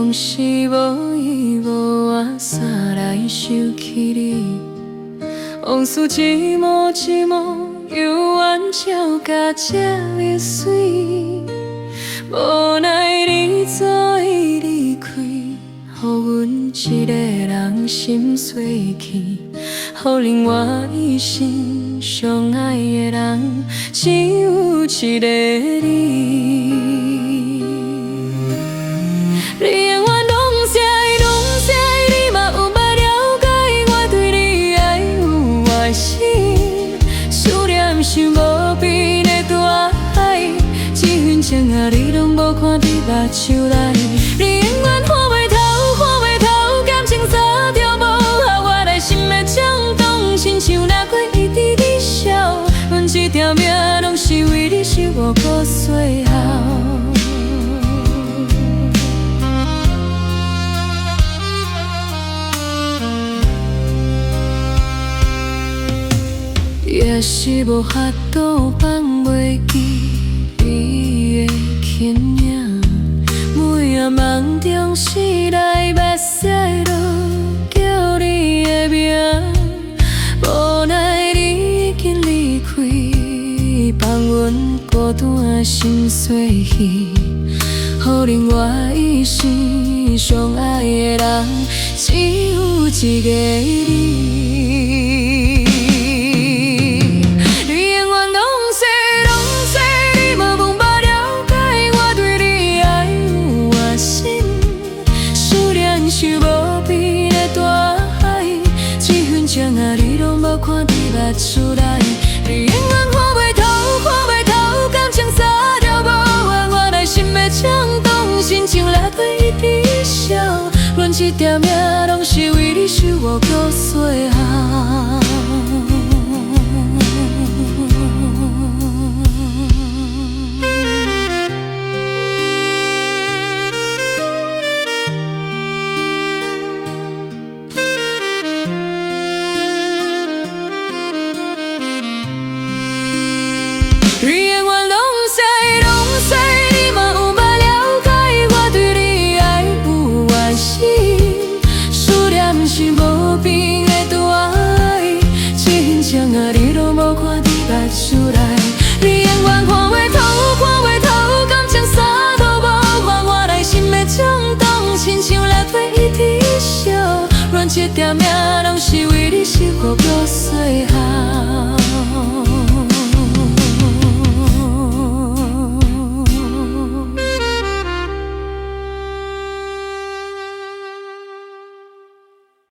拢是无依无靠三来想起你，往事一幕一幕犹原照甲这么水，无奈你早已离开，予阮一个人心碎去，予另外一生相爱的人只有一个你。你永远拢是爱，拢是爱，你嘛有捌了解我对你爱有外心，思念像无边的大海，这份情啊你拢无看伫目睭内，你永远看袂透，看袂透，感情啥着无效，我内心的冲动，亲像若过一直在笑，阮这条命拢是为你守护到最后。也是无法度放袂记你的轻影，每暗梦中醒来，目屎都叫你的名。无奈你已经离开，放阮孤单心碎去，予另外一生相爱的人只有一个你。像无边的大海，这份情啊，你拢无看伫目睭内，你永远看袂透，看袂透，感情啥着无效，我内心的冲动，亲像热泪一直烧，阮这条命拢是为你守护到最后。你永远拢是爱，拢是爱，你嘛有捌了解我对你爱有原心，思念是无边的大海，这份情啊你拢无看伫目睭内，你永远看袂透，看袂透，感情啥都无效，我内心的冲动，亲像热泪一直烧，阮这条命拢是为你守护到最后。